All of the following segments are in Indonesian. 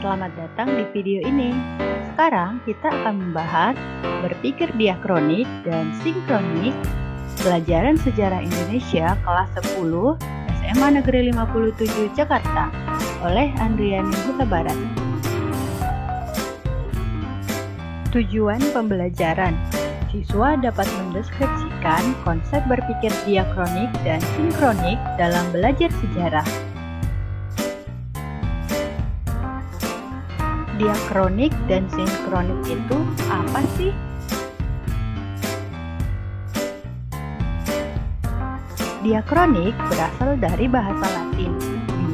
selamat datang di video ini. Sekarang kita akan membahas berpikir diakronik dan sinkronik pelajaran sejarah Indonesia kelas 10 SMA Negeri 57 Jakarta oleh Andriani Huta Barat. Tujuan pembelajaran: siswa dapat mendeskripsikan konsep berpikir diakronik dan sinkronik dalam belajar sejarah. Diakronik dan sinkronik itu apa sih? Diakronik berasal dari bahasa Latin,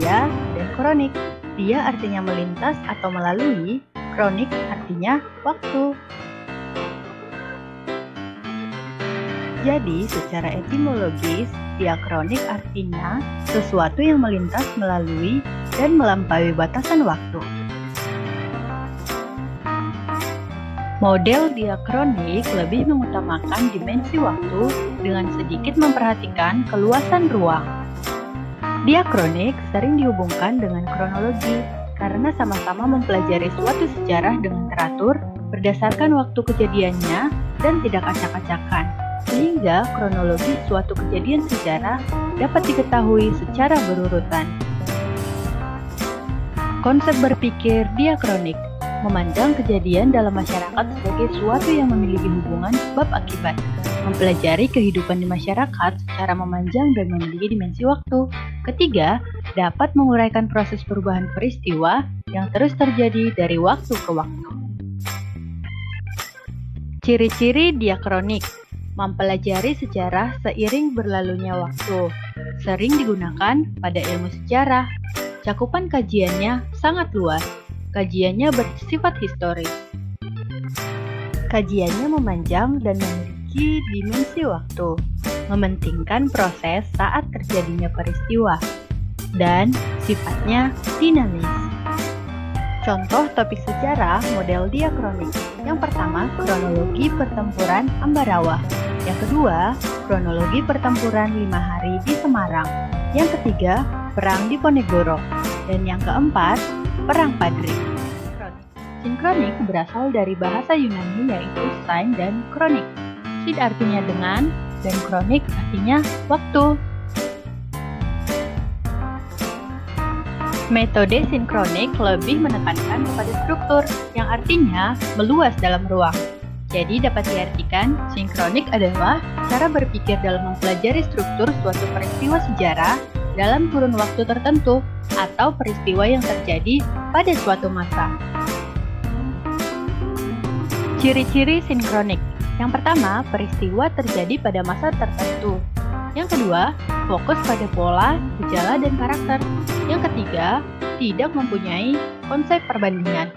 dia dan kronik. Dia artinya melintas atau melalui, kronik artinya waktu. Jadi, secara etimologis, diakronik artinya sesuatu yang melintas melalui dan melampaui batasan waktu. Model diakronik lebih mengutamakan dimensi waktu dengan sedikit memperhatikan keluasan ruang. Diakronik sering dihubungkan dengan kronologi karena sama-sama mempelajari suatu sejarah dengan teratur berdasarkan waktu kejadiannya dan tidak acak-acakan, sehingga kronologi suatu kejadian sejarah dapat diketahui secara berurutan. Konsep berpikir diakronik memandang kejadian dalam masyarakat sebagai suatu yang memiliki hubungan sebab akibat, mempelajari kehidupan di masyarakat secara memanjang dan memiliki dimensi waktu. Ketiga, dapat menguraikan proses perubahan peristiwa yang terus terjadi dari waktu ke waktu. Ciri-ciri diakronik: mempelajari sejarah seiring berlalunya waktu, sering digunakan pada ilmu sejarah, cakupan kajiannya sangat luas. Kajiannya bersifat historis. Kajiannya memanjang dan memiliki dimensi waktu, mementingkan proses saat terjadinya peristiwa, dan sifatnya dinamis. Contoh topik sejarah model diakronik. Yang pertama, kronologi pertempuran Ambarawa. Yang kedua, kronologi pertempuran 5 hari di Semarang. Yang ketiga, perang di Ponegoro. Dan yang keempat, Perang Padri. Sinkronik berasal dari bahasa Yunani yaitu sign dan kronik. Sid artinya dengan dan kronik artinya waktu. Metode sinkronik lebih menekankan kepada struktur yang artinya meluas dalam ruang. Jadi dapat diartikan sinkronik adalah cara berpikir dalam mempelajari struktur suatu peristiwa sejarah dalam kurun waktu tertentu atau peristiwa yang terjadi pada suatu masa. Ciri-ciri sinkronik. Yang pertama, peristiwa terjadi pada masa tertentu. Yang kedua, fokus pada pola, gejala, dan karakter. Yang ketiga, tidak mempunyai konsep perbandingan.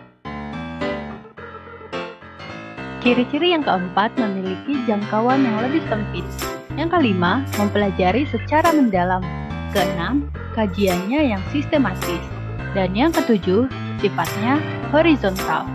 Ciri-ciri yang keempat, memiliki jangkauan yang lebih sempit. Yang kelima, mempelajari secara mendalam. Keenam, kajiannya yang sistematis. Dan yang ketujuh, sifatnya horizontal.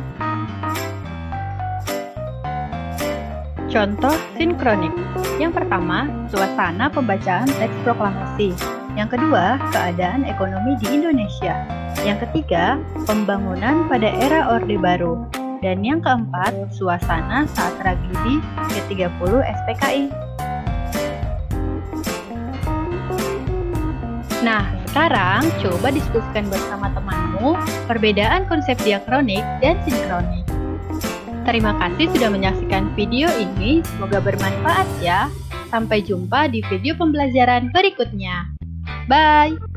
Contoh sinkronik. Yang pertama, suasana pembacaan teks proklamasi. Yang kedua, keadaan ekonomi di Indonesia. Yang ketiga, pembangunan pada era Orde Baru. Dan yang keempat, suasana saat tragedi ke-30 SPKI. Nah, sekarang coba diskusikan bersama temanmu perbedaan konsep diakronik dan sinkronik. Terima kasih sudah menyaksikan video ini, semoga bermanfaat ya. Sampai jumpa di video pembelajaran berikutnya. Bye!